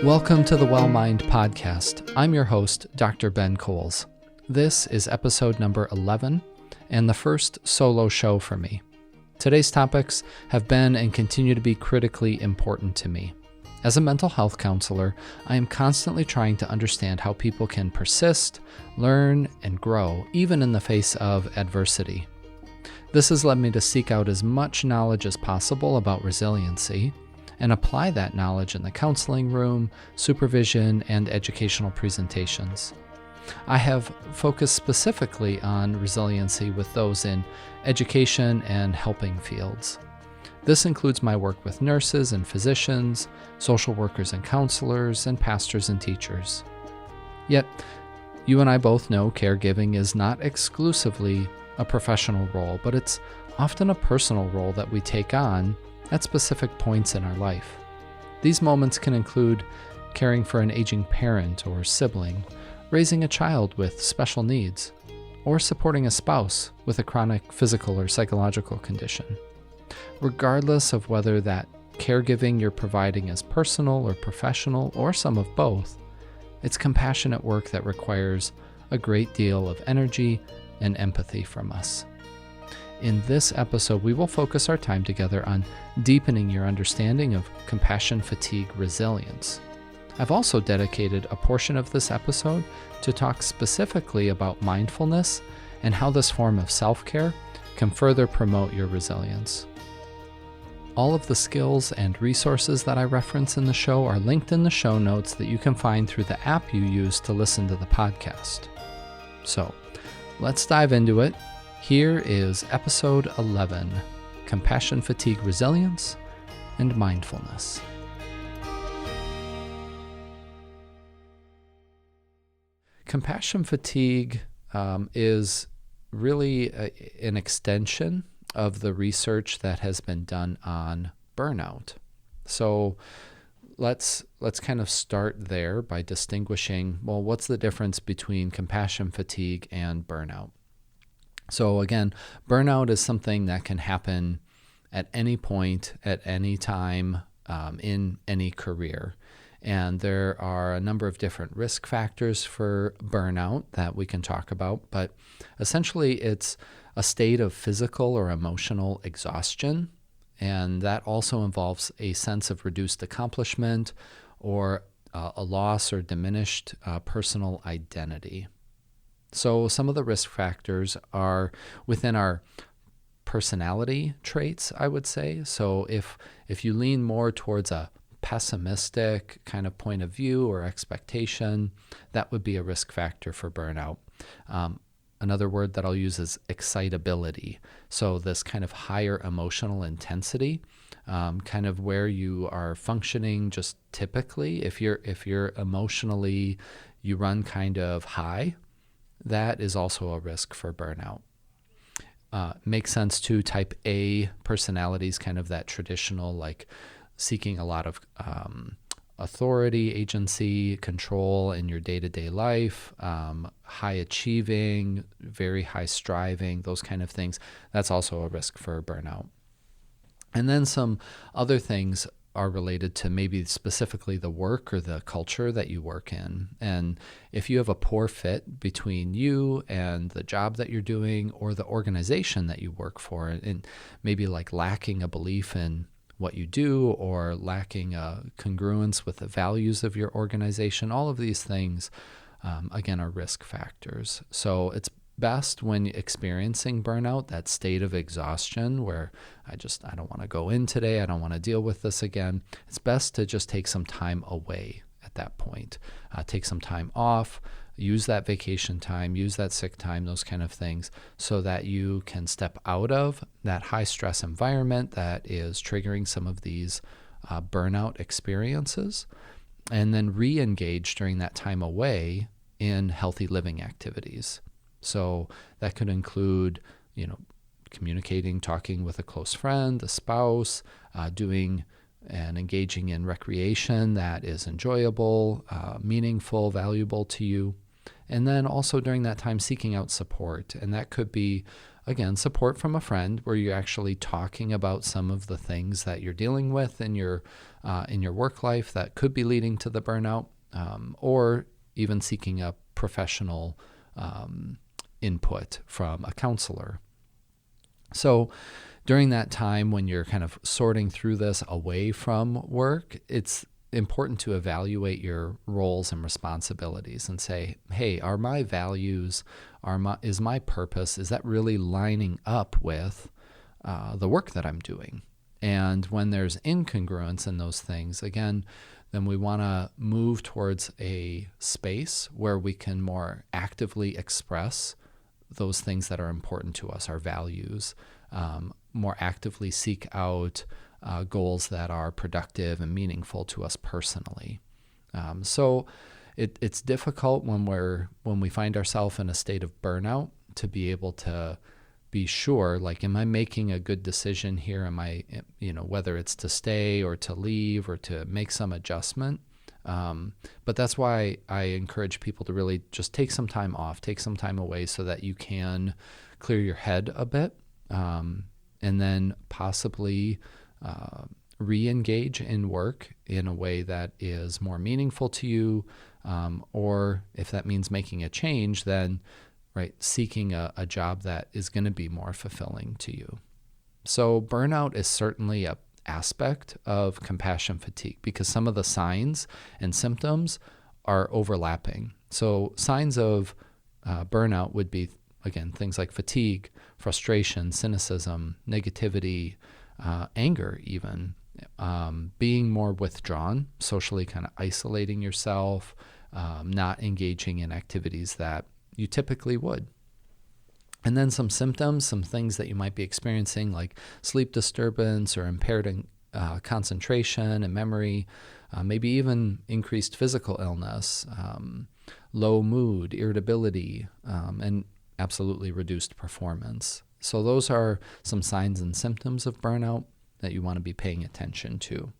Welcome to the Well Mind Podcast. I'm your host, Dr. Ben Kohls. This is episode number 11 and the first solo show for me. Today's topics have been and continue to be critically important to me. As a mental health counselor, I am constantly trying to understand how people can persist, learn, and grow, even in the face of adversity. This has led me to seek out as much knowledge as possible about resiliency and apply that knowledge in the counseling room, supervision, and educational presentations. I have focused specifically on resiliency with those in education and helping fields. This includes my work with nurses and physicians, social workers and counselors, and pastors and teachers. Yet, you and I both know caregiving is not exclusively a professional role, but it's often a personal role that we take on at specific points in our life. These moments can include caring for an aging parent or sibling, raising a child with special needs, or supporting a spouse with a chronic physical or psychological condition. Regardless of whether that caregiving you're providing is personal or professional or some of both, it's compassionate work that requires a great deal of energy and empathy from us. In this episode, we will focus our time together on deepening your understanding of compassion fatigue resilience. I've also dedicated a portion of this episode to talk specifically about mindfulness and how this form of self-care can further promote your resilience. All of the skills and resources that I reference in the show are linked in the show notes that you can find through the app you use to listen to the podcast. So, let's dive into it. Here is episode 11, Compassion Fatigue Resilience and Mindfulness. Compassion fatigue is really an extension of the research that has been done on burnout. So let's kind of start there by distinguishing, well, what's the difference between compassion fatigue and burnout? So again, burnout is something that can happen at any point, at any time, in any career. And there are a number of different risk factors for burnout that we can talk about, but essentially it's a state of physical or emotional exhaustion, and that also involves a sense of reduced accomplishment or a loss or diminished personal identity. So some of the risk factors are within our personality traits, I would say. So if you lean more towards a pessimistic kind of point of view or expectation, that would be a risk factor for burnout. Another word that I'll use is excitability. So this kind of higher emotional intensity, kind of where you are functioning just typically. If you're emotionally, you run kind of high, that is also a risk for burnout. Makes sense too. Type A personalities, kind of that traditional, like seeking a lot of authority, agency, control in your day-to-day life, high achieving, very high striving, those kind of things. That's also a risk for burnout. And then some other things are related to maybe specifically the work or the culture that you work in. And if you have a poor fit between you and the job that you're doing or the organization that you work for, and maybe like lacking a belief in what you do or lacking a congruence with the values of your organization, all of these things, again, are risk factors. So it's best when experiencing burnout, that state of exhaustion where I don't want to go in today, I don't want to deal with this again. It's best to just take some time away at that point. Take some time off, use that vacation time, use that sick time, those kind of things, so that you can step out of that high stress environment that is triggering some of these burnout experiences, and then re-engage during that time away in healthy living activities. So that could include, communicating, talking with a close friend, a spouse, doing and engaging in recreation that is enjoyable, meaningful, valuable to you. And then also during that time, seeking out support. And that could be again, support from a friend where you're actually talking about some of the things that you're dealing with in your work life that could be leading to the burnout, or even seeking a professional input from a counselor. So during that time when you're kind of sorting through this away from work, it's important to evaluate your roles and responsibilities and say, hey, are my values, is my purpose, is that really lining up with the work that I'm doing? And when there's incongruence in those things, again, then we want to move towards a space where we can more actively express those things that are important to us, our values, more actively seek out goals that are productive and meaningful to us personally. So it's difficult when we find ourselves in a state of burnout to be able to be sure, like, am I making a good decision here? Am I, whether it's to stay or to leave or to make some adjustment? But that's why I encourage people to really just take some time off, take some time away so that you can clear your head a bit, and then possibly re-engage in work in a way that is more meaningful to you, or if that means making a change, then seeking a job that is going to be more fulfilling to you. So burnout is certainly an aspect of compassion fatigue because some of the signs and symptoms are overlapping. So signs of burnout would be, again, things like fatigue, frustration, cynicism, negativity, anger even, being more withdrawn, socially kind of isolating yourself, not engaging in activities that you typically would. And then some symptoms, some things that you might be experiencing like sleep disturbance or impaired concentration and memory, maybe even increased physical illness, low mood, irritability, and absolutely reduced performance. So those are some signs and symptoms of burnout that you want to be paying attention to.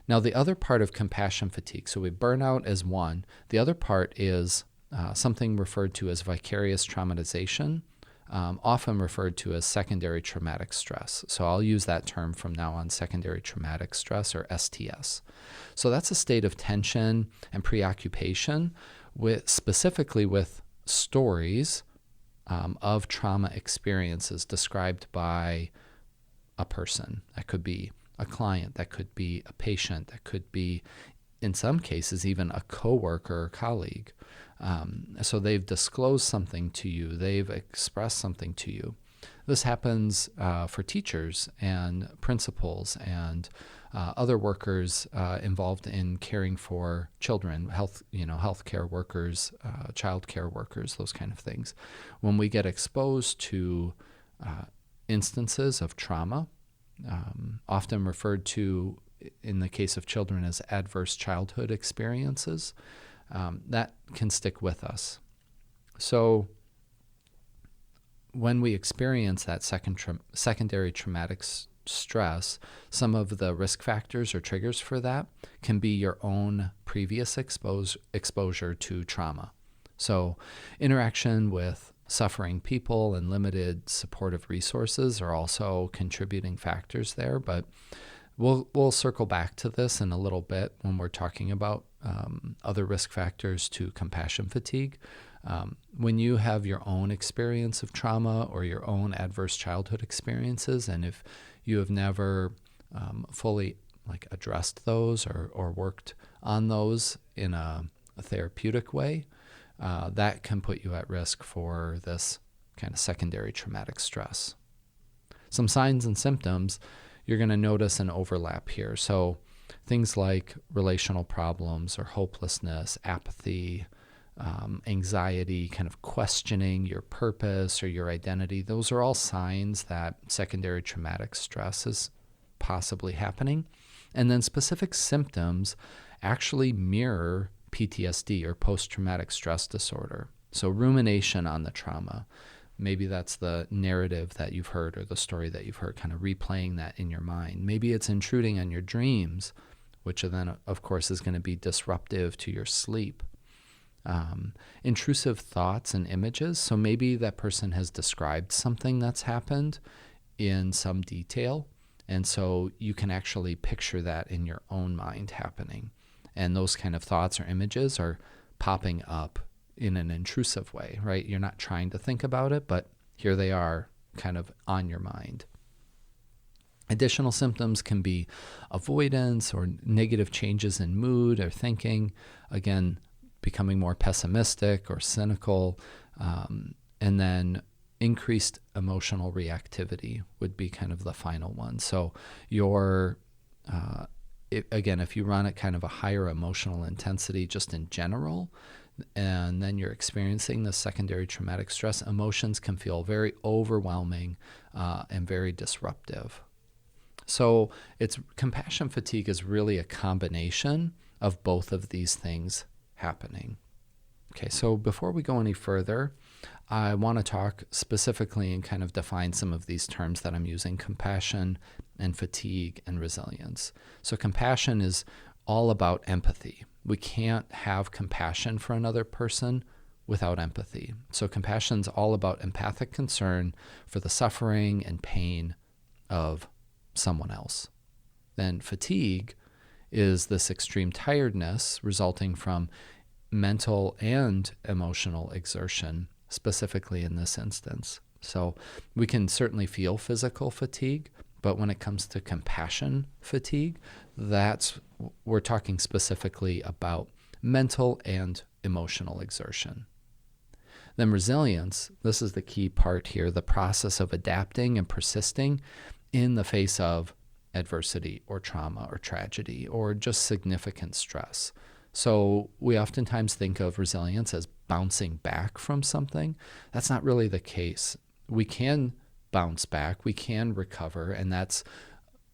Now, the other part of compassion fatigue, so we burnout as one. The other part is something referred to as vicarious traumatization, often referred to as secondary traumatic stress. So I'll use that term from now on, secondary traumatic stress, or STS. So that's a state of tension and preoccupation specifically with stories of trauma experiences described by a person. That could be a client, that could be a patient, that could be, in some cases, even a coworker or colleague. So they've disclosed something to you, they've expressed something to you. This happens for teachers and principals and other workers involved in caring for children, healthcare workers, child care workers, those kind of things. When we get exposed to instances of trauma, often referred to in the case of children as adverse childhood experiences, that can stick with us. So when we experience that secondary traumatic stress, some of the risk factors or triggers for that can be your own previous exposure to trauma. So interaction with suffering people and limited supportive resources are also contributing factors there, but we'll circle back to this in a little bit when we're talking about other risk factors to compassion fatigue. When you have your own experience of trauma or your own adverse childhood experiences, and if you have never fully addressed those or worked on those in a therapeutic way, that can put you at risk for this kind of secondary traumatic stress. Some signs and symptoms, you're going to notice an overlap here. So things like relational problems or hopelessness, apathy, anxiety, kind of questioning your purpose or your identity, those are all signs that secondary traumatic stress is possibly happening. And then specific symptoms actually mirror PTSD or post-traumatic stress disorder. So rumination on the trauma. Maybe that's the narrative that you've heard or the story that you've heard, kind of replaying that in your mind. Maybe it's intruding on your dreams, which then, of course, is going to be disruptive to your sleep. Intrusive thoughts and images. So maybe that person has described something that's happened in some detail. And so you can actually picture that in your own mind happening. And those kind of thoughts or images are popping up in an intrusive way, right? You're not trying to think about it, but here they are kind of on your mind. Additional symptoms can be avoidance or negative changes in mood or thinking. Again, becoming more pessimistic or cynical. And then increased emotional reactivity would be kind of the final one. So if you run at kind of a higher emotional intensity just in general, and then you're experiencing the secondary traumatic stress, emotions can feel very overwhelming and very disruptive. So compassion fatigue is really a combination of both of these things happening. Okay, so before we go any further, I want to talk specifically and kind of define some of these terms that I'm using: compassion and fatigue and resilience. So compassion is all about empathy. We can't have compassion for another person without empathy. So compassion is all about empathic concern for the suffering and pain of someone else. Then fatigue is this extreme tiredness resulting from mental and emotional exertion, specifically in this instance. So we can certainly feel physical fatigue, but when it comes to compassion fatigue, we're talking specifically about mental and emotional exertion. Then resilience, this is the key part here, the process of adapting and persisting in the face of adversity or trauma or tragedy or just significant stress. So we oftentimes think of resilience as bouncing back from something. That's not really the case. We can bounce back, we can recover, and that's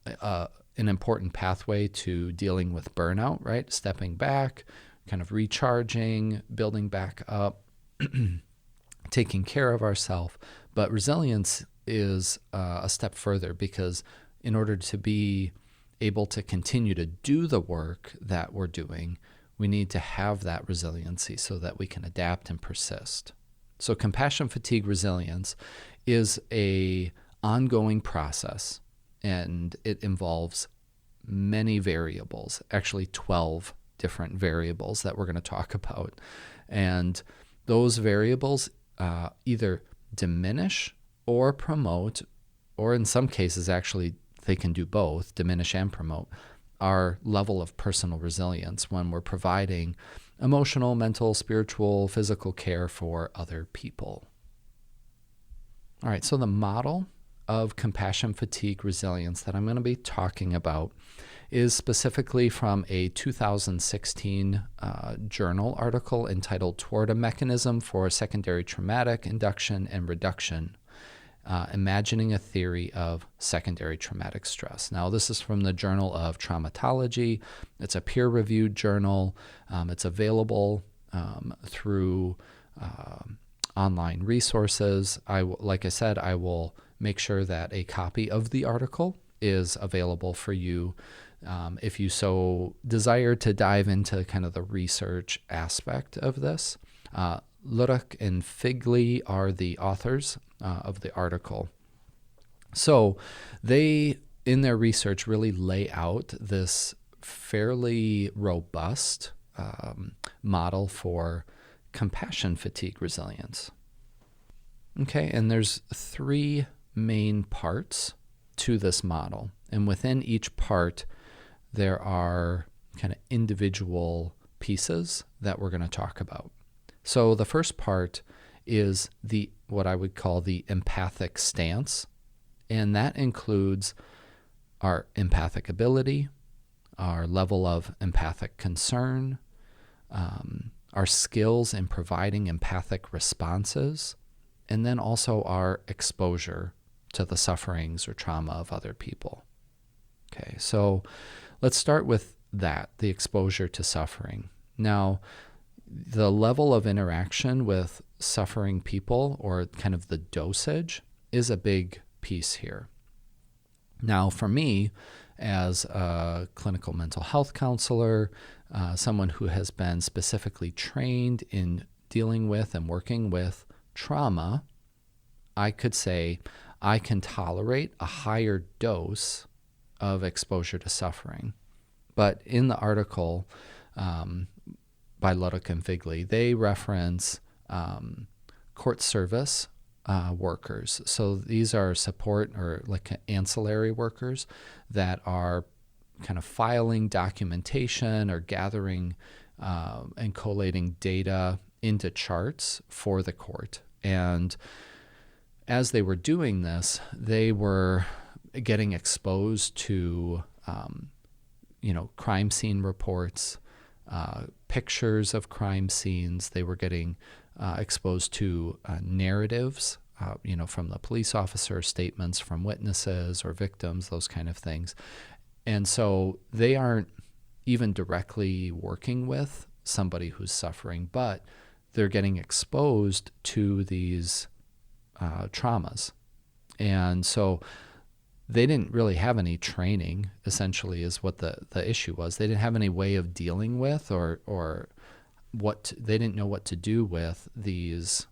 an important pathway to dealing with burnout, right? Stepping back, kind of recharging, building back up, taking care of ourselves. But resilience is a step further, because in order to be able to continue to do the work that we're doing, we need to have that resiliency so that we can adapt and persist. So compassion fatigue resilience is a ongoing process, and it involves many variables, actually 12 different variables that we're going to talk about. And those variables either diminish or promote, or in some cases actually they can do both, diminish and promote, our level of personal resilience when we're providing emotional, mental, spiritual, physical care for other people. All right, so the model of compassion fatigue resilience that I'm going to be talking about is specifically from a 2016 journal article entitled "Toward a Mechanism for Secondary Traumatic Induction and Reduction, Imagining a Theory of Secondary Traumatic Stress." Now, this is from the Journal of Traumatology. It's a peer-reviewed journal. It's available through online resources. Like I said, I will make sure that a copy of the article is available for you if you so desire to dive into kind of the research aspect of this. Lurach and Figley are the authors of the article. So they, in their research, really lay out this fairly robust model for compassion fatigue resilience. Okay, and there's 3 main parts to this model. And within each part, there are kind of individual pieces that we're going to talk about. So the first part is what I would call the empathic stance, and that includes our empathic ability, our level of empathic concern, our skills in providing empathic responses, and then also our exposure to the sufferings or trauma of other people. Okay, so let's start with that, the exposure to suffering. Now, the level of interaction with suffering people, or kind of the dosage, is a big piece here. Now, for me, as a clinical mental health counselor, someone who has been specifically trained in dealing with and working with trauma, I could say I can tolerate a higher dose of exposure to suffering. But in the article by Ludwig and Vigley, they reference court service workers. So these are support or like ancillary workers that are kind of filing documentation or gathering and collating data into charts for the court. And as they were doing this, they were getting exposed to, crime scene reports, pictures of crime scenes. They were getting exposed to narratives, from the police officer, statements from witnesses or victims, those kind of things. And so they aren't even directly working with somebody who's suffering, but they're getting exposed to these traumas. And so they didn't really have any training, essentially, is what the issue was. They didn't have any way of dealing with or they didn't know what to do with these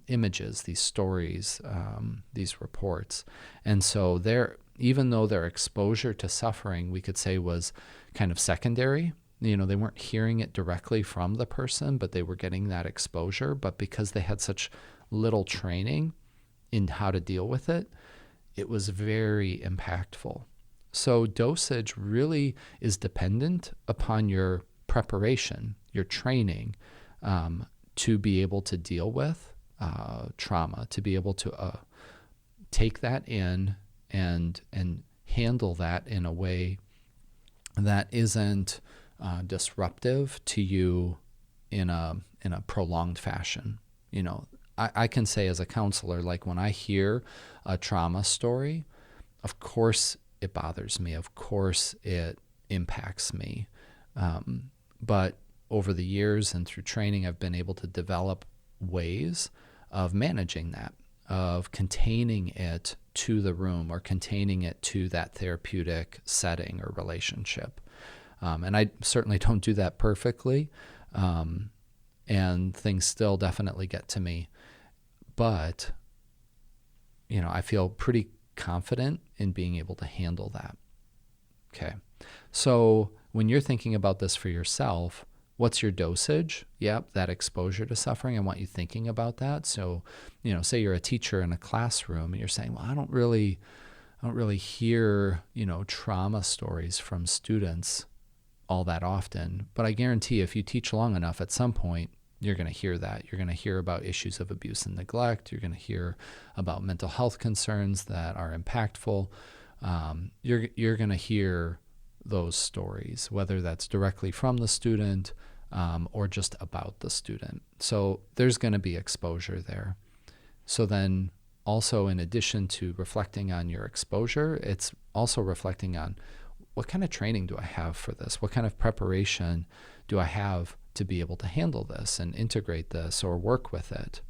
images, these stories, these reports. And so even though their exposure to suffering, we could say, was kind of secondary, they weren't hearing it directly from the person, but they were getting that exposure. But because they had such little training in how to deal with it, it was very impactful. So dosage really is dependent upon your preparation, your training, to be able to deal with trauma, to be able to take that in and handle that in a way that isn't disruptive to you in a prolonged fashion. I can say as a counselor, like when I hear a trauma story, of course it bothers me. Of course it impacts me. But over the years and through training, I've been able to develop ways of managing that, of containing it to the room or containing it to that therapeutic setting or relationship. And I certainly don't do that perfectly. And things still definitely get to me. But, I feel pretty confident in being able to handle that. Okay. So when you're thinking about this for yourself, what's your dosage? Yep, that exposure to suffering. I want you thinking about that. So, say you're a teacher in a classroom and you're saying, well, I don't really hear, trauma stories from students all that often. But I guarantee if you teach long enough, at some point, you're going to hear that. You're going to hear about issues of abuse and neglect. You're going to hear about mental health concerns that are impactful. You're going to hear those stories, whether that's directly from the student or just about the student. So there's going to be exposure there. So then also, in addition to reflecting on your exposure, it's also reflecting on what kind of training do I have for this? What kind of preparation do I have to be able to handle this and integrate this or work with it?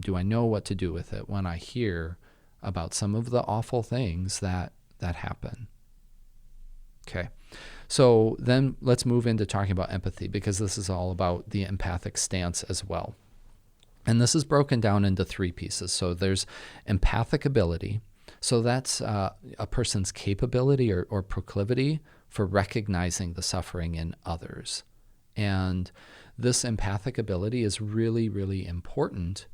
Do I know what to do with it when I hear about some of the awful things that happen? Okay. So then let's move into talking about empathy, because this is all about the empathic stance as well. And this is broken down into three pieces. So there's empathic ability. So that's a person's capability or proclivity for recognizing the suffering in others. And this empathic ability is really, really important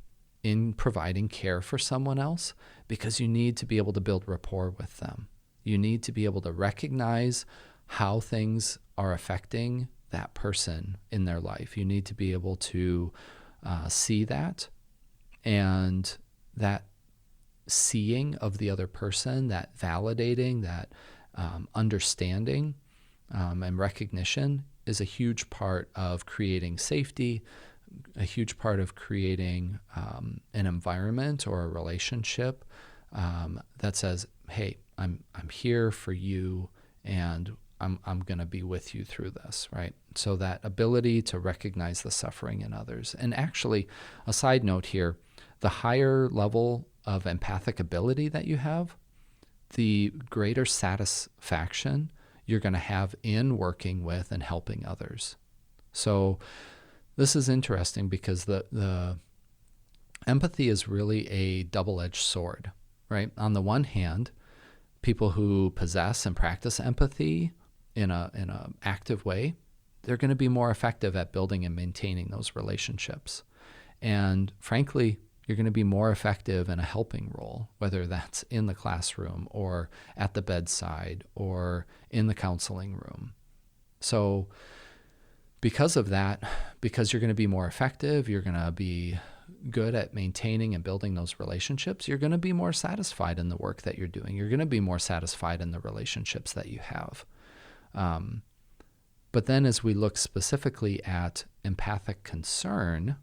in providing care for someone else, because you need to be able to build rapport with them. You need to be able to recognize how things are affecting that person in their life. You need to be able to see that, and that seeing of the other person, that validating, that understanding and recognition is a huge part of creating safety, a huge part of creating an environment or a relationship that says, hey, I'm here for you, and I'm going to be with you through this, right? So that ability to recognize the suffering in others. And actually, a side note here, the higher level of empathic ability that you have, the greater satisfaction you're going to have in working with and helping others. So this is interesting because the empathy is really a double-edged sword, right? On the one hand, people who possess and practice empathy in a active way, they're going to be more effective at building and maintaining those relationships. And frankly, you're going to be more effective in a helping role, whether that's in the classroom or at the bedside or in the counseling room. So because of that, because you're going to be more effective, you're going to be good at maintaining and building those relationships, you're going to be more satisfied in the work that you're doing. You're going to be more satisfied in the relationships that you have. But then as we look specifically at empathic concern,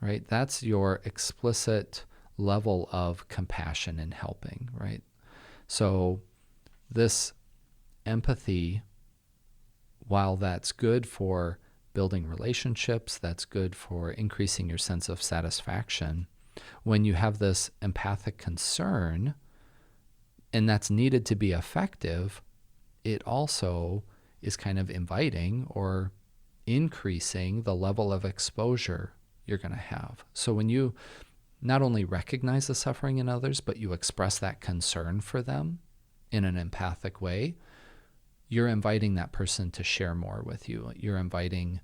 right, that's your explicit level of compassion and helping, right? So this empathy, while that's good for building relationships, that's good for increasing your sense of satisfaction, when you have this empathic concern, and that's needed to be effective, it also is kind of inviting or increasing the level of exposure you're going to have. So when you not only recognize the suffering in others, but you express that concern for them in an empathic way, you're inviting that person to share more with you. You're inviting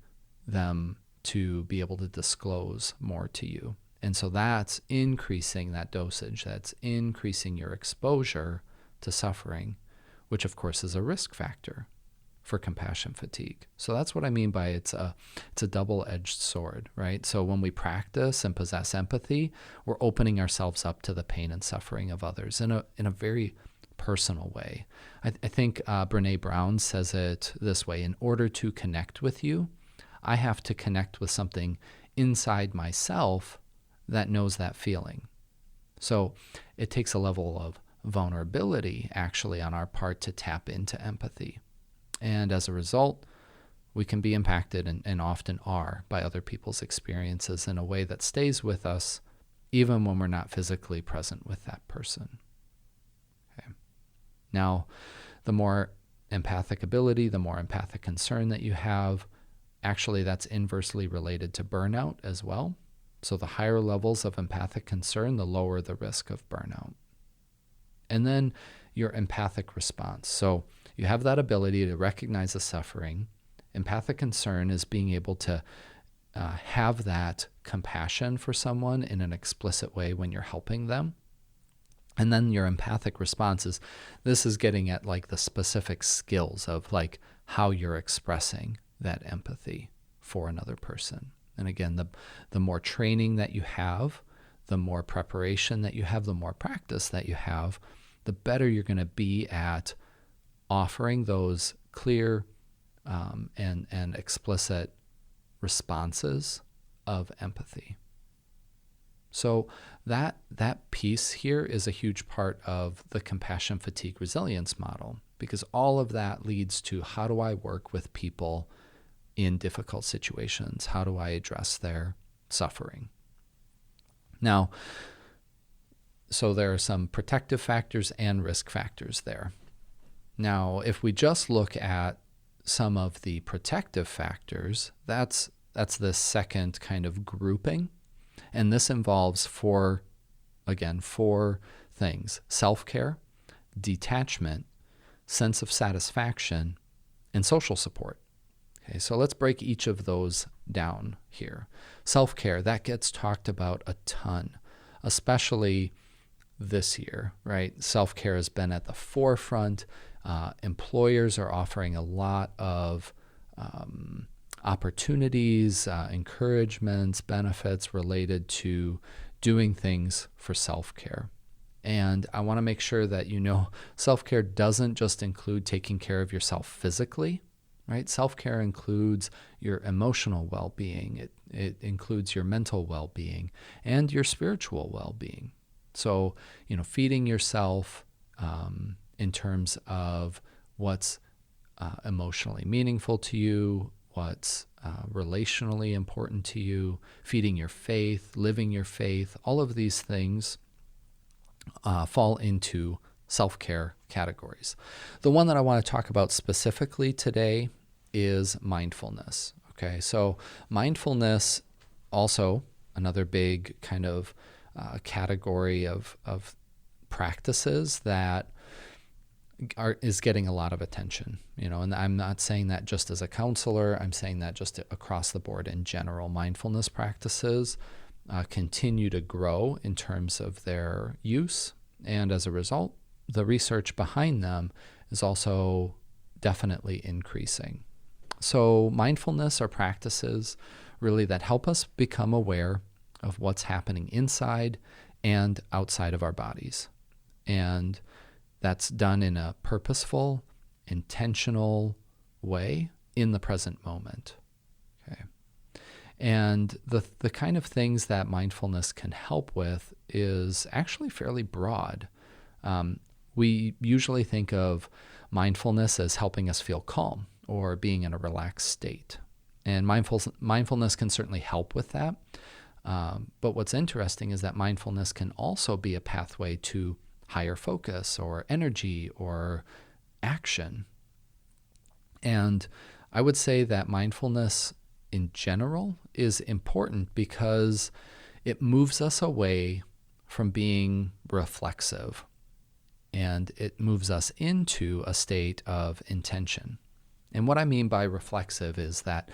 them to be able to disclose more to you. And so that's increasing that dosage. That's increasing your exposure to suffering, which of course is a risk factor for compassion fatigue. So that's what I mean by it's a double-edged sword, right? So when we practice and possess empathy, we're opening ourselves up to the pain and suffering of others in a very personal way. I think Brene Brown says it this way: in order to connect with you, I have to connect with something inside myself that knows that feeling. So it takes a level of vulnerability actually on our part to tap into empathy. And as a result, we can be impacted and often are by other people's experiences in a way that stays with us even when we're not physically present with that person. Okay. Now, the more empathic ability, the more empathic concern that you have, actually that's inversely related to burnout as well. So the higher levels of empathic concern, the lower the risk of burnout. And then your empathic response. So you have that ability to recognize the suffering. Empathic concern is being able to have that compassion for someone in an explicit way when you're helping them. And then your empathic response is, this is getting at like the specific skills of like how you're expressing that empathy for another person. And again, the more training that you have, the more preparation that you have, the more practice that you have, the better you're going to be at offering those clear and explicit responses of empathy. So that piece here is a huge part of the compassion fatigue resilience model, because all of that leads to, how do I work with people in difficult situations? How do I address their suffering? Now, so there are some protective factors and risk factors there. Now, if we just look at some of the protective factors, that's the second kind of grouping. And this involves four things: self-care, detachment, sense of satisfaction, and social support. Okay, so let's break each of those down here. Self-care, that gets talked about a ton, especially this year, right? Self-care has been at the forefront. Employers are offering a lot of opportunities, encouragements, benefits related to doing things for self-care. And I want to make sure that you know self-care doesn't just include taking care of yourself physically, right? Self-care includes your emotional well-being. It includes your mental well-being and your spiritual well-being. So, feeding yourself in terms of what's emotionally meaningful to you, what's relationally important to you, feeding your faith, living your faith, all of these things fall into self-care categories. The one that I want to talk about specifically today is mindfulness. Okay, so mindfulness, also another big kind of category of practices that is getting a lot of attention, and I'm not saying that just as a counselor, I'm saying that just across the board in general. Mindfulness practices continue to grow in terms of their use, and as a result, the research behind them is also definitely increasing. So mindfulness are practices really that help us become aware of what's happening inside and outside of our bodies. And that's done in a purposeful, intentional way in the present moment. Okay. And the kind of things that mindfulness can help with is actually fairly broad. We usually think of mindfulness as helping us feel calm or being in a relaxed state. And mindfulness can certainly help with that. But what's interesting is that mindfulness can also be a pathway to higher focus or energy or action. And I would say that mindfulness in general is important because it moves us away from being reflexive, and it moves us into a state of intention. And what I mean by reflexive is that,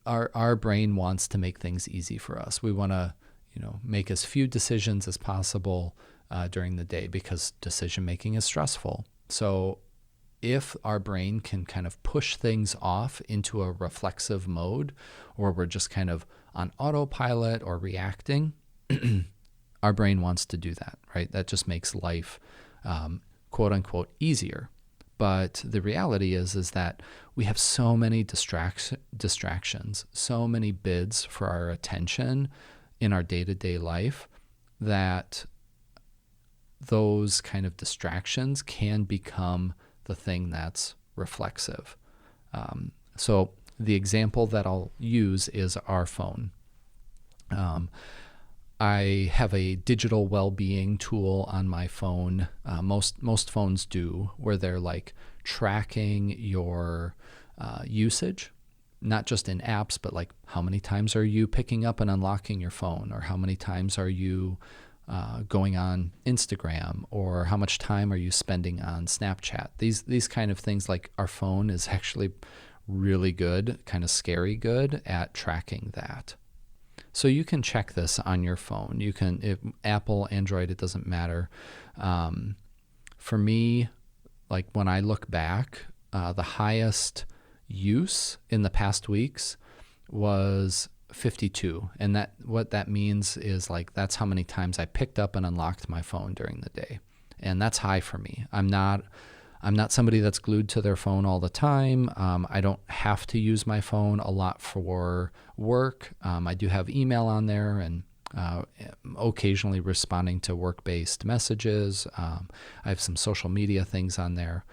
our brain wants to make things easy for us. We want to, make as few decisions as possible during the day because decision making is stressful. So if our brain can kind of push things off into a reflexive mode, or we're just kind of on autopilot or reacting, our brain wants to do that, right? That just makes life, quote unquote, easier. But the reality is that we have so many distractions, so many bids for our attention in our day-to-day life that those kind of distractions can become the thing that's reflexive. So the example that I'll use is our phone. I have a digital well-being tool on my phone. Most phones do, where they're like tracking your usage, not just in apps, but like how many times are you picking up and unlocking your phone, or how many times are you going on Instagram, or how much time are you spending on Snapchat? These kind of things, like our phone is actually really good, kind of scary good at tracking that. So you can check this on your phone. You can, Apple, Android, it doesn't matter. For me, like when I look back, the highest use in the past weeks was 52. And what that means is like that's how many times I picked up and unlocked my phone during the day. And that's high for me. I'm not somebody that's glued to their phone all the time. I don't have to use my phone a lot for work. I do have email on there and occasionally responding to work-based messages. I have some social media things on there.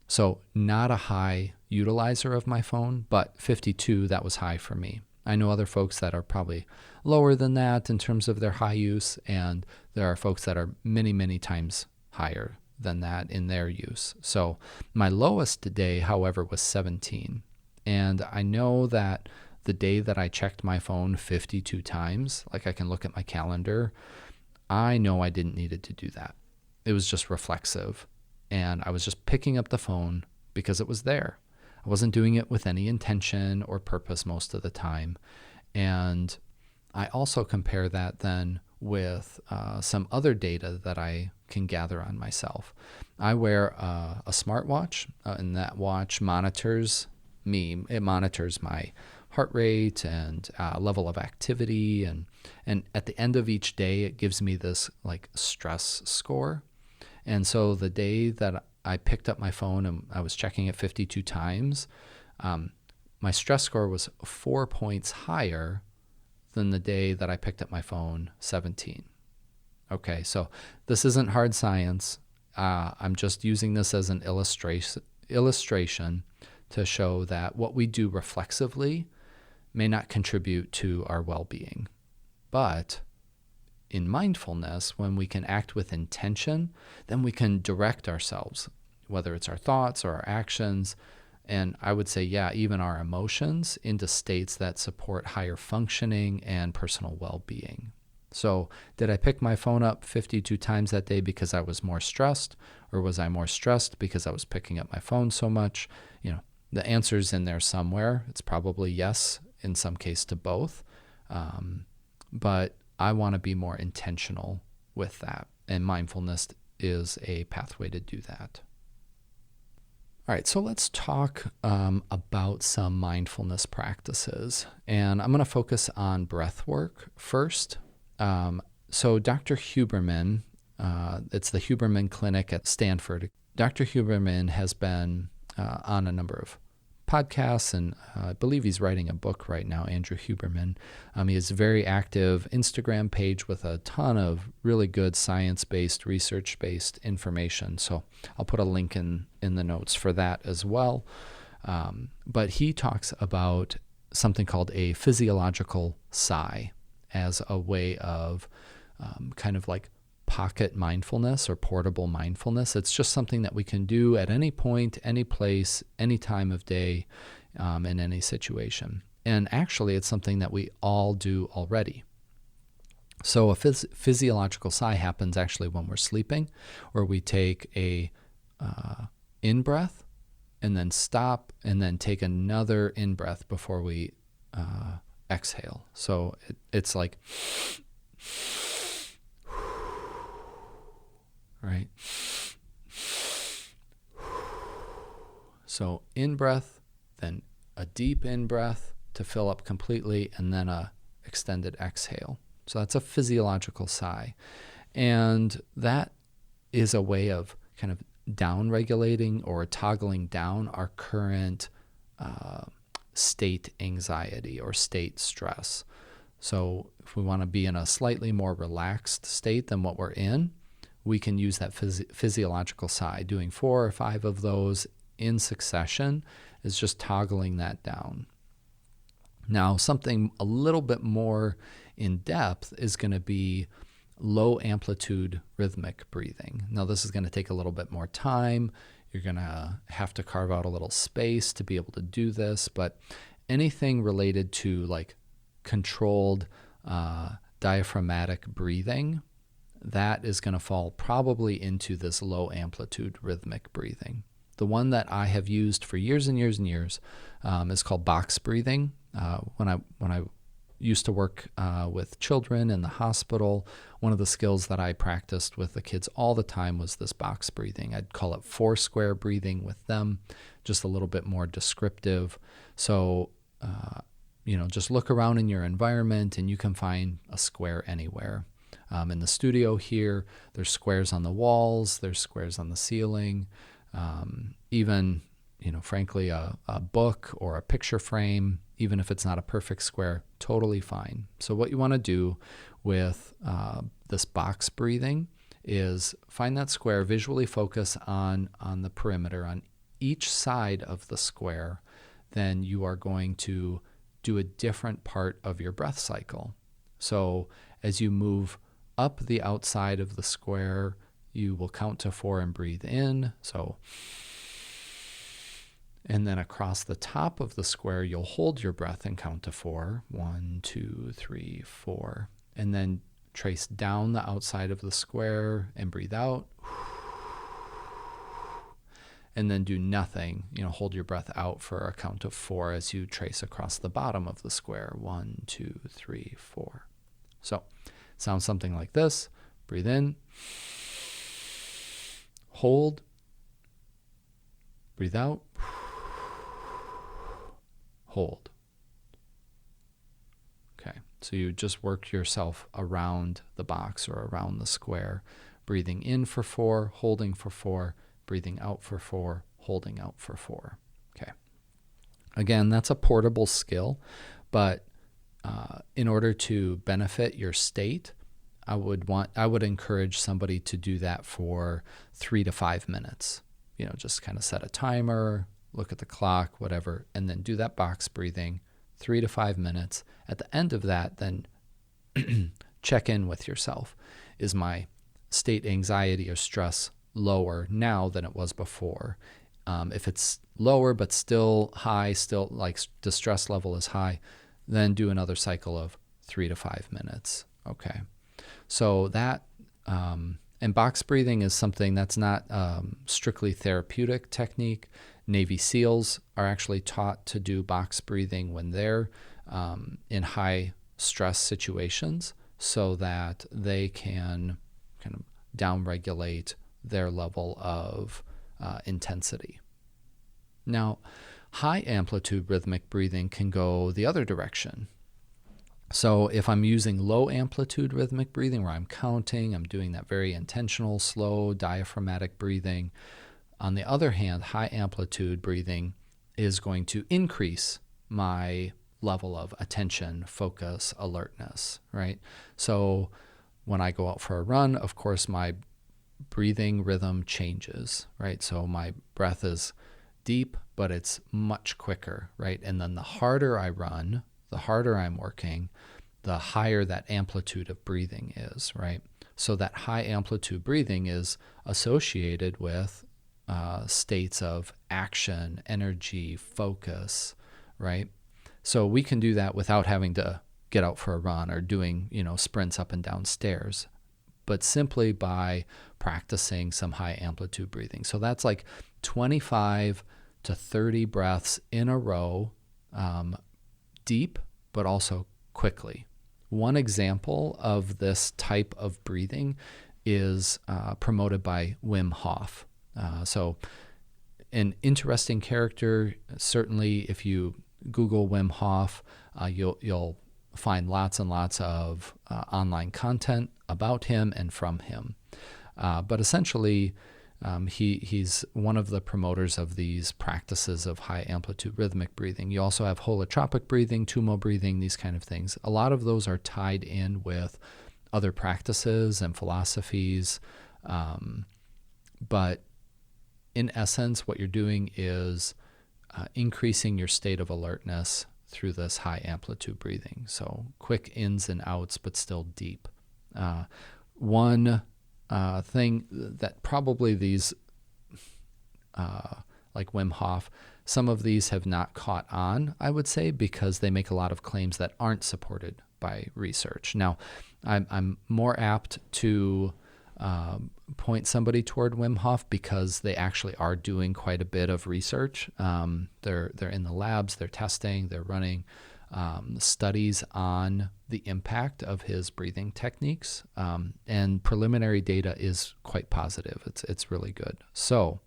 So not a high utilizer of my phone, but 52, that was high for me. I know other folks that are probably lower than that in terms of their high use, and there are folks that are many, many times higher than that in their use. So my lowest day, however, was 17. And I know that the day that I checked my phone 52 times, like I can look at my calendar, I know I didn't need to do that. It was just reflexive. And I was just picking up the phone because it was there. I wasn't doing it with any intention or purpose most of the time. And I also compare that then with some other data that I can gather on myself. I wear a smartwatch, and that watch monitors me. It monitors my heart rate and level of activity, and at the end of each day, it gives me this like stress score. And so the day that I picked up my phone and I was checking it 52 times, my stress score was 4 points higher than the day that I picked up my phone 17. Okay, so this isn't hard science. I'm just using this as an illustration to show that what we do reflexively may not contribute to our well-being. But in mindfulness, when we can act with intention, then we can direct ourselves, whether it's our thoughts or our actions, and I would say, even our emotions, into states that support higher functioning and personal well-being. So did I pick my phone up 52 times that day because I was more stressed, or was I more stressed because I was picking up my phone so much? The answer's in there somewhere. It's probably yes, in some case to both. But I want to be more intentional with that. And mindfulness is a pathway to do that. All right, so let's talk about some mindfulness practices. And I'm going to focus on breath work first. So Dr. Huberman, it's the Huberman Clinic at Stanford. Dr. Huberman has been on a number of podcasts, and I believe he's writing a book right now, Andrew Huberman. He has a very active Instagram page with a ton of really good science-based, research-based information. So I'll put a link in the notes for that as well. But he talks about something called a physiological sigh as a way of kind of like pocket mindfulness or portable mindfulness. It's just something that we can do at any point, any place, any time of day, in any situation. And actually, it's something that we all do already. So a physiological sigh happens actually when we're sleeping, where we take a in-breath and then stop and then take another in-breath before we exhale. So it's like... right? So in-breath, then a deep in-breath to fill up completely, and then a extended exhale. So that's a physiological sigh. And that is a way of kind of down-regulating or toggling down our current state anxiety or state stress. So if we want to be in a slightly more relaxed state than what we're in, we can use that physiological sigh. Doing 4 or 5 of those in succession is just toggling that down. Now, something a little bit more in depth is going to be low amplitude rhythmic breathing. Now, this is going to take a little bit more time. You're going to have to carve out a little space to be able to do this, but anything related to like controlled diaphragmatic breathing, that is going to fall probably into this low amplitude rhythmic breathing. The one that I have used for years and years and years is called box breathing. When I used to work with children in the hospital, one of the skills that I practiced with the kids all the time was this box breathing. I'd call it 4-square breathing with them, just a little bit more descriptive. So, just look around in your environment and you can find a square anywhere. In the studio here, there's squares on the walls, there's squares on the ceiling, even, frankly, a book or a picture frame, even if it's not a perfect square, totally fine. So what you want to do with this box breathing is find that square, visually focus on the perimeter, on each side of the square. Then you are going to do a different part of your breath cycle. So as you move up the outside of the square, you will count to 4 and breathe in. So, and then across the top of the square, you'll hold your breath and count to 4. 1, 2, 3, 4. And then trace down the outside of the square and breathe out. And then do nothing. Hold your breath out for a count of 4 as you trace across the bottom of the square. 1, 2, 3, 4. So, sounds something like this. Breathe in. Hold. Breathe out. Hold. Okay, so you just work yourself around the box or around the square. Breathing in for 4, holding for 4, breathing out for 4, holding out for 4. Okay. Again, that's a portable skill, but in order to benefit your state, I would encourage somebody to do that for 3 to 5 minutes. Just kind of set a timer, look at the clock, whatever, and then do that box breathing 3 to 5 minutes. At the end of that, then check in with yourself. Is my state anxiety or stress lower now than it was before? If it's lower but still high, still like the stress level is high, then do another cycle of 3 to 5 minutes. Okay. So that, and box breathing is something that's not strictly therapeutic technique. Navy SEALs are actually taught to do box breathing when they're in high stress situations so that they can kind of downregulate their level of intensity. Now, high amplitude rhythmic breathing can go the other direction. So if I'm using low amplitude rhythmic breathing where I'm counting, I'm doing that very intentional, slow, diaphragmatic breathing. On the other hand, high amplitude breathing is going to increase my level of attention, focus, alertness, right? So when I go out for a run, of course, my breathing rhythm changes, right? So my breath is deep, but it's much quicker, right? And then the harder I run, the harder I'm working, the higher that amplitude of breathing is, right? So that high amplitude breathing is associated with states of action, energy, focus, right? So we can do that without having to get out for a run or doing, sprints up and down stairs, but simply by practicing some high amplitude breathing. So that's like 25 to 30 breaths in a row, deep, but also quickly. One example of this type of breathing is promoted by Wim Hof. So an interesting character. Certainly if you Google Wim Hof, you'll find lots and lots of online content about him and from him. But essentially, he's one of the promoters of these practices of high amplitude rhythmic breathing. You also have holotropic breathing, tumo breathing, these kind of things. A lot of those are tied in with other practices and philosophies. But in essence, what you're doing is increasing your state of alertness through this high amplitude breathing. So quick ins and outs, but still deep. One thing that probably these, like Wim Hof, some of these have not caught on, I would say, because they make a lot of claims that aren't supported by research. Now, I'm more apt to point somebody toward Wim Hof because they actually are doing quite a bit of research. They're in the labs, they're testing, they're running studies on the impact of his breathing techniques, and preliminary data is quite positive. It's really good. So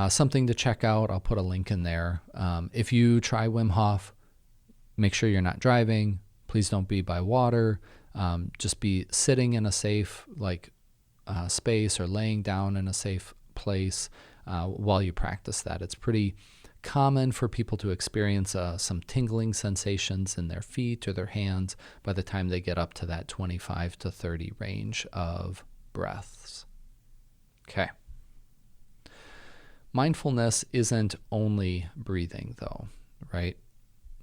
something to check out. I'll put a link in there. If you try Wim Hof, make sure you're not driving. Please don't be by water. Just be sitting in a safe space or laying down in a safe place while you practice that. It's pretty common for people to experience some tingling sensations in their feet or their hands by the time they get up to that 25 to 30 range of breaths. Okay. Mindfulness isn't only breathing, though, right?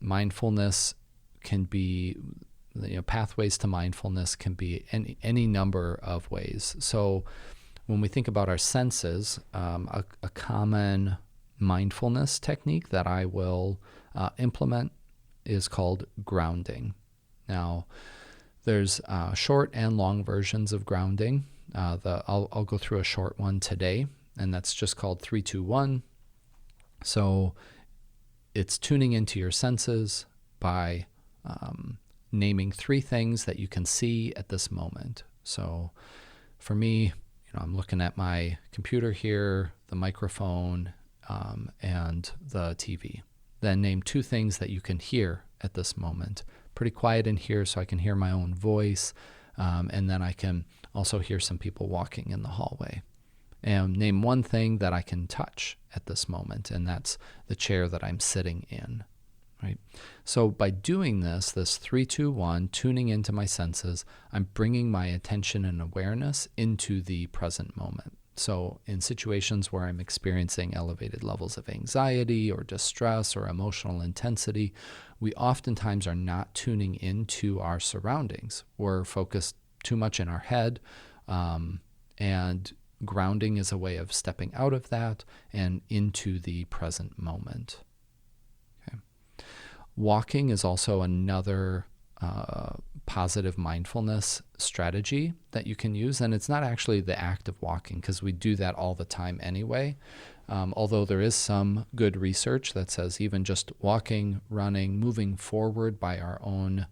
Mindfulness can be, pathways to mindfulness can be any number of ways. So when we think about our senses, a common mindfulness technique that I will implement is called grounding. Now, there's short and long versions of grounding. I'll go through a short one today, and that's just called 3-2-1. So it's tuning into your senses by naming 3 things that you can see at this moment. So for me, I'm looking at my computer here, the microphone, and the TV. Then name 2 things that you can hear at this moment. Pretty quiet in here so I can hear my own voice, and then I can also hear some people walking in the hallway. And name 1 thing that I can touch at this moment, and that's the chair that I'm sitting in. Right? So by doing this 3-2-1, tuning into my senses, I'm bringing my attention and awareness into the present moment. So in situations where I'm experiencing elevated levels of anxiety or distress or emotional intensity, we oftentimes are not tuning into our surroundings. We're focused too much in our head, and grounding is a way of stepping out of that and into the present moment. Okay. Walking is also another positive mindfulness strategy that you can use. And it's not actually the act of walking, because we do that all the time anyway. Although there is some good research that says even just walking, running, moving forward by our own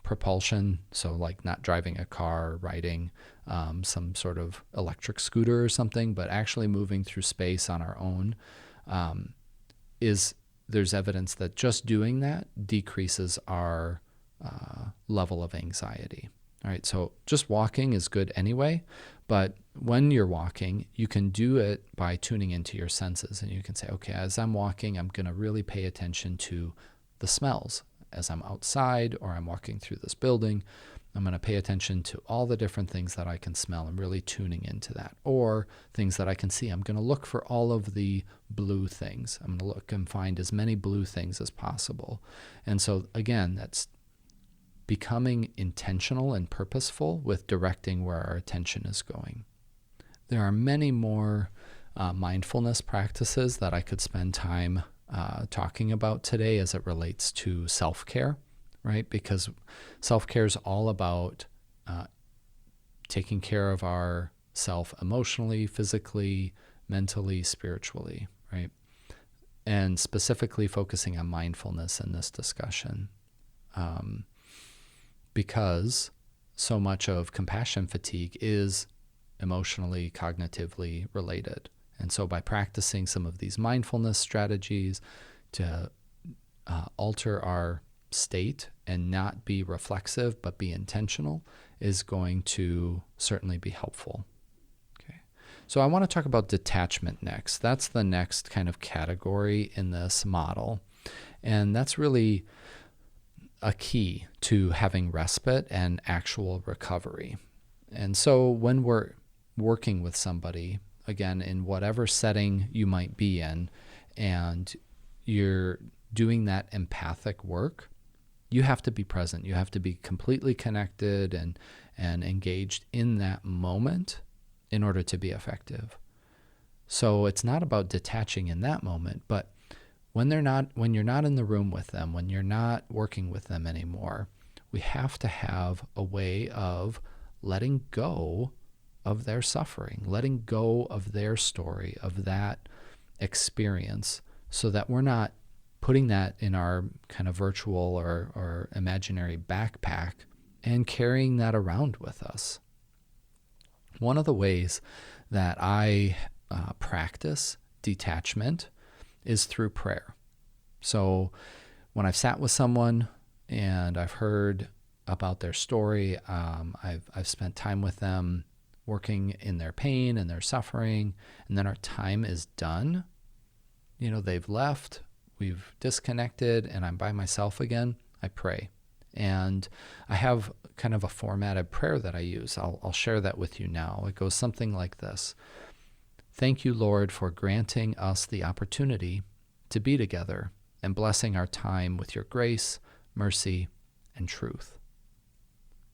propulsion, so like not driving a car, riding some sort of electric scooter or something, but actually moving through space on our own, there's evidence that just doing that decreases our level of anxiety. All right, so just walking is good anyway, but when you're walking, you can do it by tuning into your senses, and you can say, okay, as I'm walking, I'm going to really pay attention to the smells. As I'm outside or I'm walking through this building, I'm going to pay attention to all the different things that I can smell. I'm really tuning into that. Or things that I can see. I'm going to look for all of the blue things. I'm going to look and find as many blue things as possible. And so, again, that's becoming intentional and purposeful with directing where our attention is going. There are many more mindfulness practices that I could spend time talking about today as it relates to self-care, right? Because self-care is all about taking care of ourself emotionally, physically, mentally, spiritually, right? And specifically focusing on mindfulness in this discussion. Because so much of compassion fatigue is emotionally, cognitively related. And so by practicing some of these mindfulness strategies to alter our state and not be reflexive but be intentional is going to certainly be helpful. Okay. So I want to talk about detachment next. That's the next kind of category in this model. And that's really a key to having respite and actual recovery. And so when we're working with somebody, again, in whatever setting you might be in, and you're doing that empathic work, you have to be present. You have to be completely connected and engaged in that moment in order to be effective. So it's not about detaching in that moment, but when you're not in the room with them, when you're not working with them anymore, we have to have a way of letting go of their suffering, letting go of their story, of that experience, so that we're not putting that in our kind of virtual or imaginary backpack and carrying that around with us. One of the ways that I practice detachment is through prayer. So when I've sat with someone and I've heard about their story, I've spent time with them working in their pain and their suffering, and then our time is done. They've left, we've disconnected, and I'm by myself again. I pray. And I have kind of a formatted prayer that I use. I'll share that with you now. It goes something like this. Thank you, Lord, for granting us the opportunity to be together and blessing our time with your grace, mercy, and truth.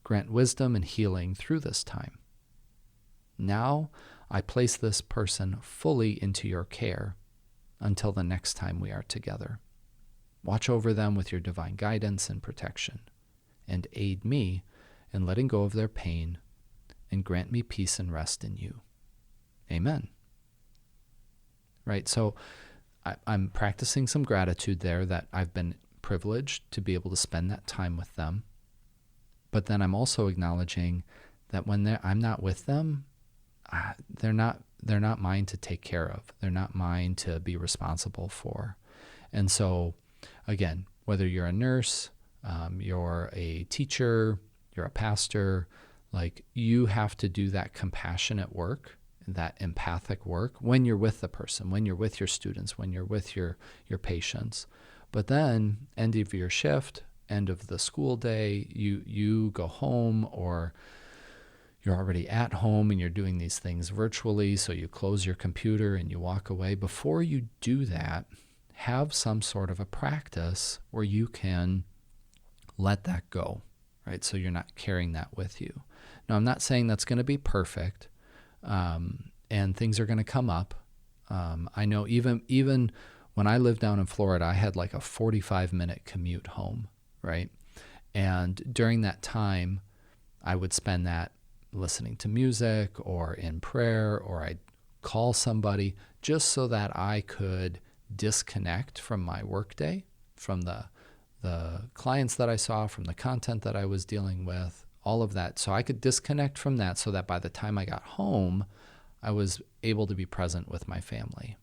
Grant wisdom and healing through this time. Now I place this person fully into your care until the next time we are together. Watch over them with your divine guidance and protection, and aid me in letting go of their pain, and grant me peace and rest in you. Amen. Right, so I'm practicing some gratitude there that I've been privileged to be able to spend that time with them. But then I'm also acknowledging that when I'm not with them, they're not mine to take care of. They're not mine to be responsible for. And so, again, whether you're a nurse, you're a teacher, you're a pastor, you have to do that compassionate work, that empathic work when you're with the person, when you're with your students, when you're with your patients. But then, end of your shift, end of the school day, you go home, or you're already at home and you're doing these things virtually, so you close your computer and you walk away. Before you do that, have some sort of a practice where you can let that go, right? So you're not carrying that with you. Now, I'm not saying that's going to be perfect, and things are going to come up. I know even when I lived down in Florida, I had like a 45-minute commute home, right? And during that time, I would spend that listening to music or in prayer, or I'd call somebody just so that I could disconnect from my workday, from the clients that I saw, from the content that I was dealing with, all of that. So I could disconnect from that so that by the time I got home, I was able to be present with my family.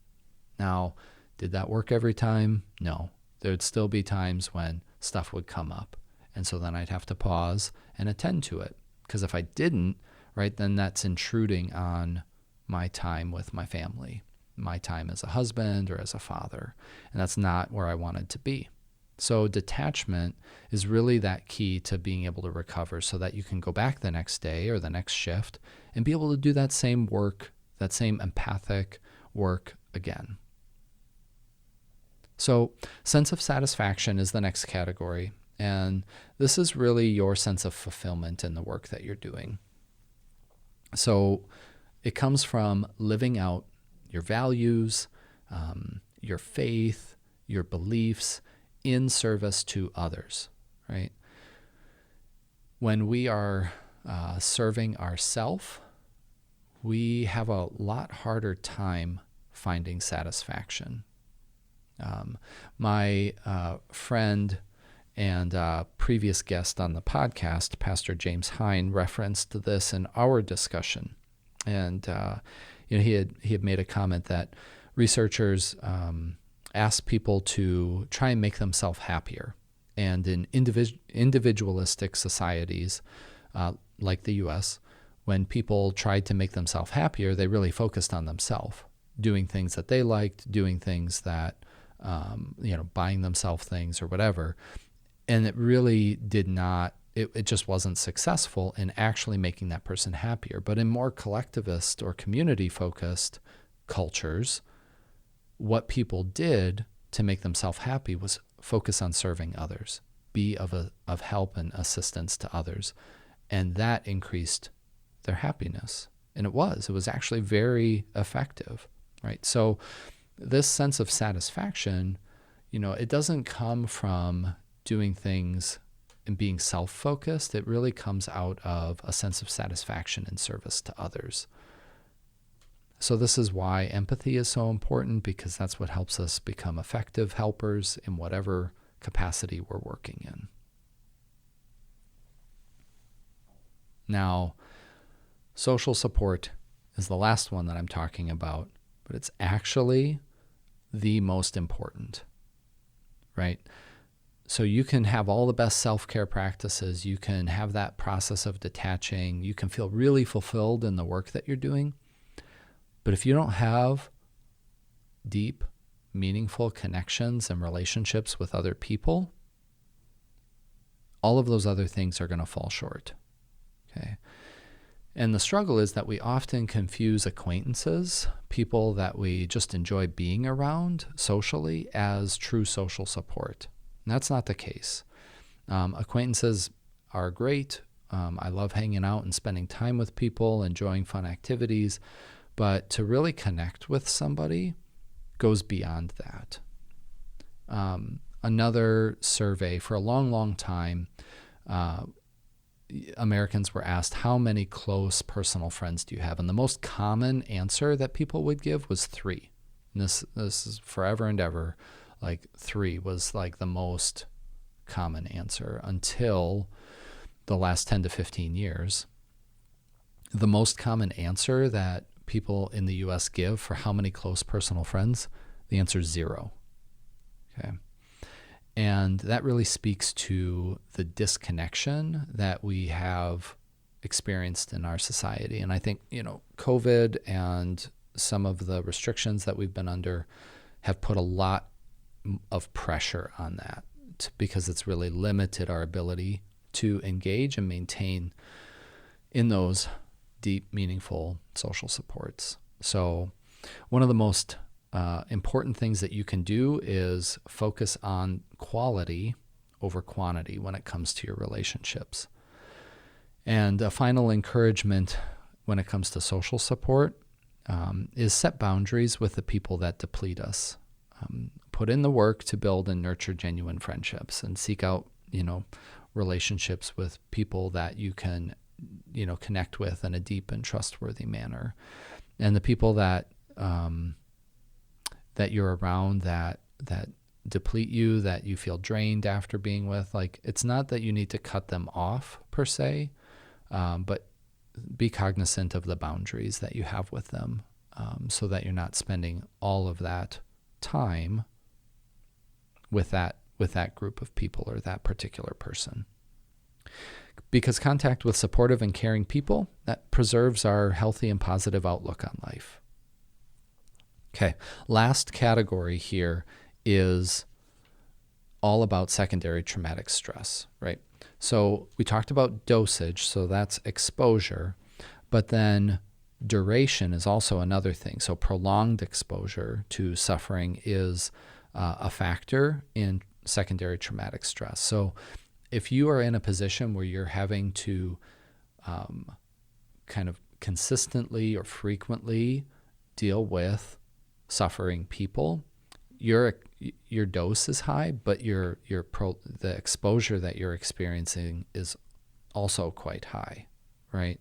Now, did that work every time? No. There'd still be times when stuff would come up. And so then I'd have to pause and attend to it. Because if I didn't, right, then that's intruding on my time with my family, my time as a husband or as a father. And that's not where I wanted to be. So detachment is really that key to being able to recover so that you can go back the next day or the next shift and be able to do that same work, that same empathic work again. So sense of satisfaction is the next category. And this is really your sense of fulfillment in the work that you're doing. So it comes from living out your values, your faith, your beliefs in service to others, right? When we are serving ourselves, we have a lot harder time finding satisfaction. My friend and previous guest on the podcast, Pastor James Hine, referenced this in our discussion. And he had made a comment that researchers ask people to try and make themselves happier. And in individualistic societies like the U.S., when people tried to make themselves happier, they really focused on themselves, doing things that they liked, doing things that, buying themselves things or whatever. And it really did not, it just wasn't successful in actually making that person happier. But in more collectivist or community-focused cultures, what people did to make themselves happy was focus on serving others, be of help and assistance to others. And that increased their happiness. And it was actually very effective, right? So this sense of satisfaction, it doesn't come from doing things and being self-focused. It really comes out of a sense of satisfaction in service to others. So this is why empathy is so important, because that's what helps us become effective helpers in whatever capacity we're working in. Now, social support is the last one that I'm talking about, but it's actually the most important, right? So you can have all the best self-care practices. You can have that process of detaching. You can feel really fulfilled in the work that you're doing. But if you don't have deep, meaningful connections and relationships with other people, all of those other things are going to fall short. Okay. And the struggle is that we often confuse acquaintances, people that we just enjoy being around socially, as true social support. And that's not the case. Acquaintances are great. I love hanging out and spending time with people, enjoying fun activities. But to really connect with somebody goes beyond that. Another survey, for a long, long time, Americans were asked, how many close personal friends do you have? And the most common answer that people would give was 3. And this is forever and ever, like 3 was like the most common answer until the last 10 to 15 years. The most common answer that people in the U.S. give for how many close personal friends, the answer is 0. Okay. And that really speaks to the disconnection that we have experienced in our society. And I think, COVID and some of the restrictions that we've been under have put a lot of pressure on that because it's really limited our ability to engage and maintain in those deep, meaningful social supports. So one of the most important things that you can do is focus on quality over quantity when it comes to your relationships. And a final encouragement when it comes to social support is set boundaries with the people that deplete us. Put in the work to build and nurture genuine friendships, and seek out, relationships with people that you can, connect with in a deep and trustworthy manner. And the people that you're around that deplete you, that you feel drained after being with, it's not that you need to cut them off per se, but be cognizant of the boundaries that you have with them, so that you're not spending all of that time with that group of people or that particular person. Because contact with supportive and caring people, that preserves our healthy and positive outlook on life. Okay, last category here is all about secondary traumatic stress, right? So we talked about dosage, so that's exposure, but then duration is also another thing. So prolonged exposure to suffering is a factor in secondary traumatic stress. So if you are in a position where you're having to kind of consistently or frequently deal with suffering people, your dose is high, but the exposure that you're experiencing is also quite high, right?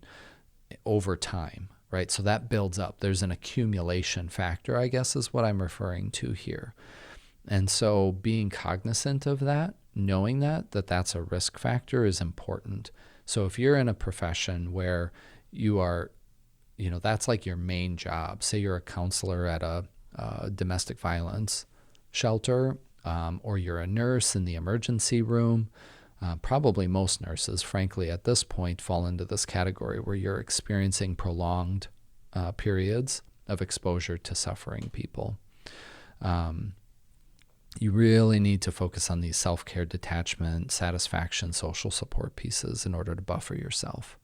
Over time, right? So that builds up. There's an accumulation factor, I guess, is what I'm referring to here. And so being cognizant of that, knowing that that's a risk factor is important. So if you're in a profession where you are, that's like your main job, say you're a counselor at a domestic violence shelter, or you're a nurse in the emergency room, probably most nurses, frankly, at this point fall into this category where you're experiencing prolonged periods of exposure to suffering people. You really need to focus on these self-care, detachment, satisfaction, social support pieces in order to buffer yourself.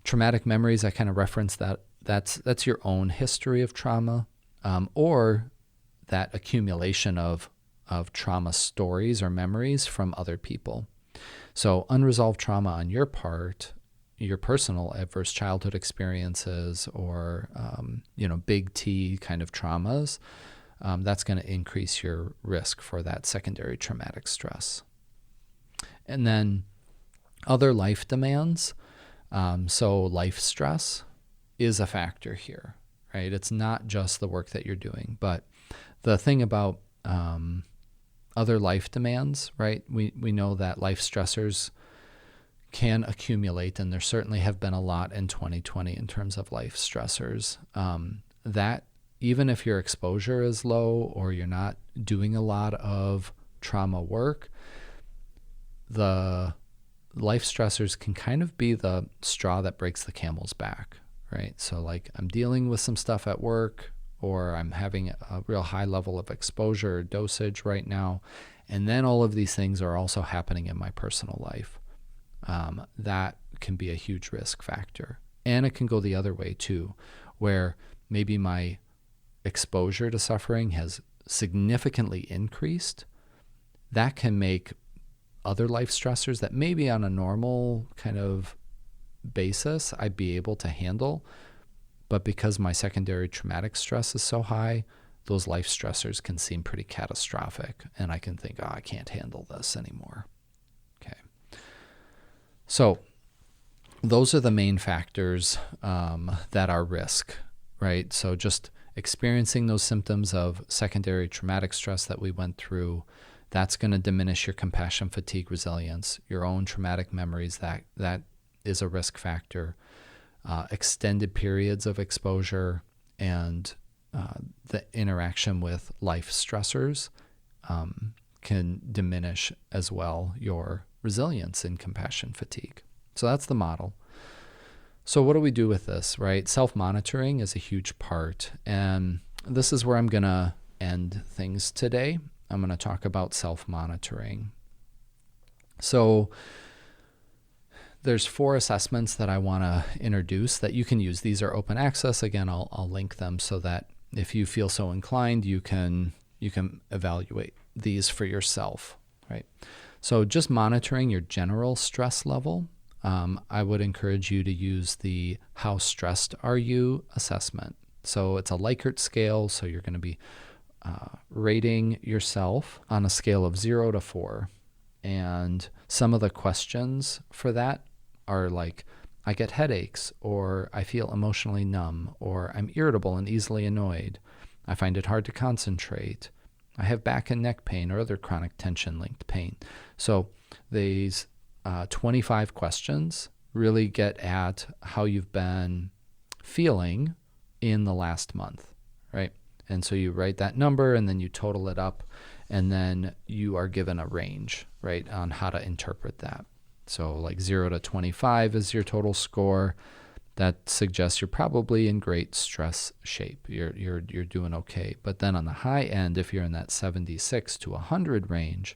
Traumatic memories, I kind of referenced that. That's your own history of trauma, or that accumulation of trauma stories or memories from other people. So unresolved trauma on your part, your personal adverse childhood experiences, or big T kind of traumas, that's going to increase your risk for that secondary traumatic stress. And then other life demands, so life stress is a factor here, right? It's not just the work that you're doing, but the thing about other life demands, right? We know that life stressors can accumulate, and there certainly have been a lot in 2020 in terms of life stressors. That even if your exposure is low or you're not doing a lot of trauma work, the life stressors can kind of be the straw that breaks the camel's back, right? So I'm dealing with some stuff at work, or I'm having a real high level of exposure or dosage right now, and then all of these things are also happening in my personal life. That can be a huge risk factor. And it can go the other way too, where maybe my exposure to suffering has significantly increased. That can make other life stressors that maybe on a normal kind of basis I'd be able to handle, but because my secondary traumatic stress is so high, those life stressors can seem pretty catastrophic, and I can think, I can't handle this anymore. Okay. So those are the main factors that are risk, right? So just experiencing those symptoms of secondary traumatic stress that we went through, that's going to diminish your compassion fatigue resilience, your own traumatic memories, that is a risk factor. Extended periods of exposure and the interaction with life stressors can diminish as well your resilience in compassion fatigue. So that's the model. So what do we do with this, right? Self-monitoring is a huge part. And this is where I'm going to end things today. I'm going to talk about self-monitoring. So there's 4 assessments that I want to introduce that you can use. These are open access. Again, I'll link them so that if you feel so inclined, you can evaluate these for yourself, right? So just monitoring your general stress level. I would encourage you to use the How Stressed Are You assessment. So it's a Likert scale, so you're going to be rating yourself on a scale of 0 to 4. And some of the questions for that are like, I get headaches, or I feel emotionally numb, or I'm irritable and easily annoyed. I find it hard to concentrate. I have back and neck pain or other chronic tension-linked pain. So these 25 questions really get at how you've been feeling in the last month, right? And so you write that number and then you total it up, and then you are given a range, right, on how to interpret that. So like 0 to 25 is your total score. That suggests you're probably in great stress shape. You're doing okay. But then on the high end, if you're in that 76 to 100 range,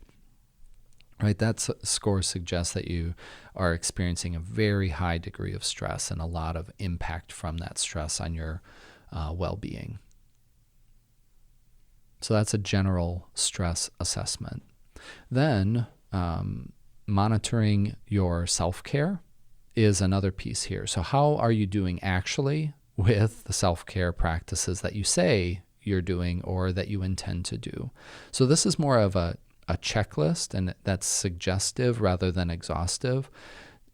right, that score suggests that you are experiencing a very high degree of stress and a lot of impact from that stress on your well-being. So that's a general stress assessment. Then monitoring your self-care is another piece here. So how are you doing actually with the self-care practices that you say you're doing or that you intend to do? So this is more of a checklist, and that's suggestive rather than exhaustive.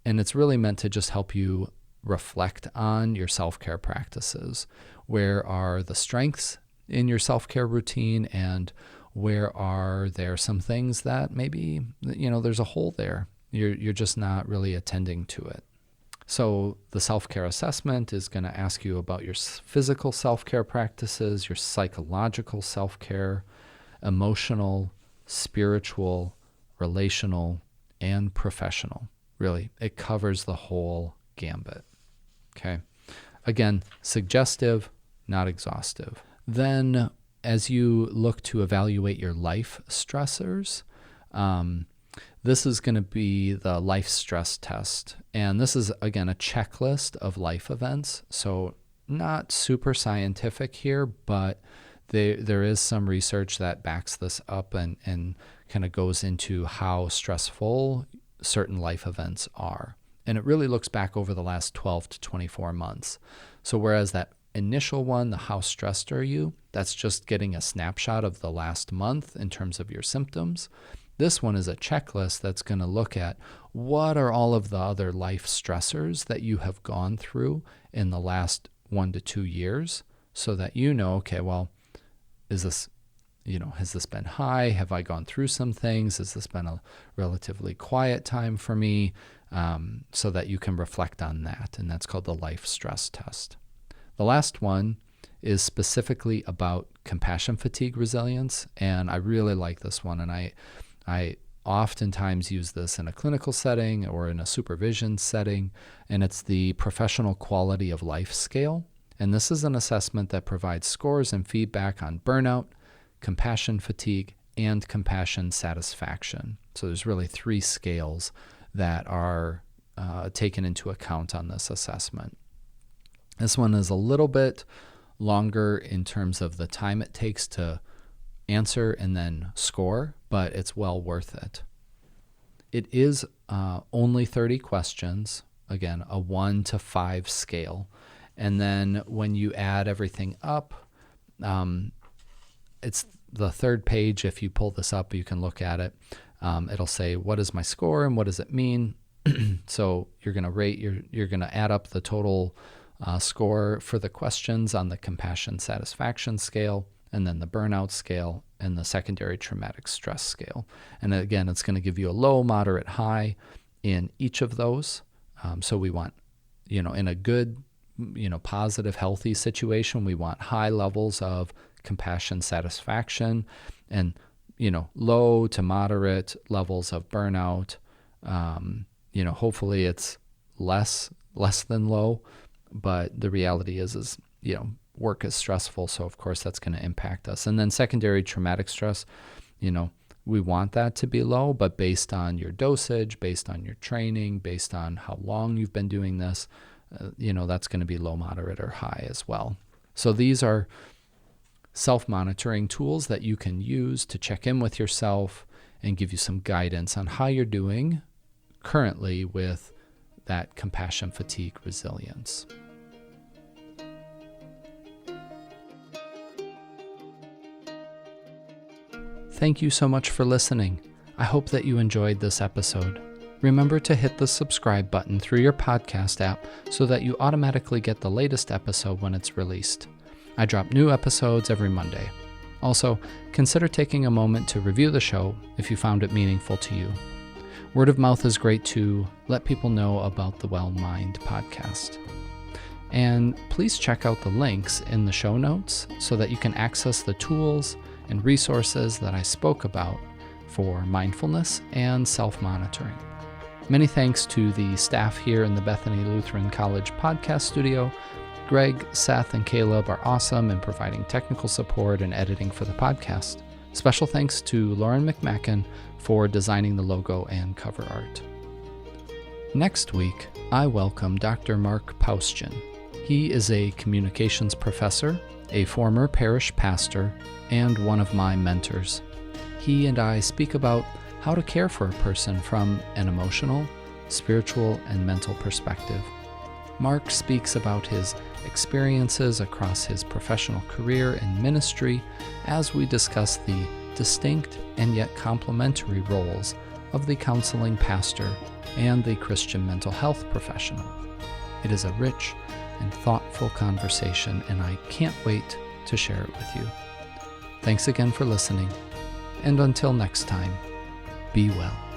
And it's really meant to just help you reflect on your self-care practices. Where are the strengths in your self-care routine, and where are there some things that maybe, there's a hole there. You're just not really attending to it. So the self-care assessment is going to ask you about your physical self-care practices, your psychological self-care, emotional, spiritual, relational, and professional. Really, it covers the whole gambit. Okay. Again, suggestive, not exhaustive. Then as you look to evaluate your life stressors, this is going to be the life stress test. And this is, again, a checklist of life events. So not super scientific here, but there is some research that backs this up and kind of goes into how stressful certain life events are. And it really looks back over the last 12 to 24 months. So whereas that initial one, the How Stressed Are You, that's just getting a snapshot of the last month in terms of your symptoms. This one is a checklist that's going to look at what are all of the other life stressors that you have gone through in the last 1 to 2 years, so that okay, well, is this, has this been high? Have I gone through some things? Has this been a relatively quiet time for me? So that you can reflect on that. And that's called the life stress test. The last one is specifically about compassion fatigue resilience. And I really like this one. And I oftentimes use this in a clinical setting or in a supervision setting. And it's the professional quality of life scale. And this is an assessment that provides scores and feedback on burnout, compassion fatigue, and compassion satisfaction. So there's really 3 scales that are taken into account on this assessment. This one is a little bit longer in terms of the time it takes to answer and then score, but it's well worth it. It is only 30 questions, again, a 1 to 5 scale. And then when you add everything up, it's the third page. If you pull this up, you can look at it. It'll say, what is my score and what does it mean? So you're going to rate, you're going to add up the total score for the questions on the compassion satisfaction scale, and then the burnout scale, and the secondary traumatic stress scale. And again, it's going to give you a low, moderate, high in each of those. So we want, in a good, positive, healthy situation, we want high levels of compassion satisfaction and, low to moderate levels of burnout. Hopefully it's less than low, but the reality is, work is stressful. So of course that's going to impact us. And then secondary traumatic stress, we want that to be low, but based on your dosage, based on your training, based on how long you've been doing this, that's going to be low, moderate, or high as well. So these are self-monitoring tools that you can use to check in with yourself and give you some guidance on how you're doing currently with that compassion fatigue resilience. Thank you so much for listening. I hope that you enjoyed this episode. Remember to hit the subscribe button through your podcast app so that you automatically get the latest episode when it's released. I drop new episodes every Monday. Also, consider taking a moment to review the show if you found it meaningful to you. Word of mouth is great too. Let people know about the Well Mind podcast. And please check out the links in the show notes so that you can access the tools and resources that I spoke about for mindfulness and self-monitoring. Many thanks to the staff here in the Bethany Lutheran College podcast studio. Greg, Seth, and Caleb are awesome in providing technical support and editing for the podcast. Special thanks to Lauren McMacken for designing the logo and cover art. Next week, I welcome Dr. Mark Paustian. He is a communications professor, a former parish pastor, and one of my mentors. He and I speak about how to care for a person from an emotional, spiritual, and mental perspective. Mark speaks about his experiences across his professional career and ministry as we discuss the distinct and yet complementary roles of the counseling pastor and the Christian mental health professional. It is a rich and thoughtful conversation, and I can't wait to share it with you. Thanks again for listening, and until next time, be well.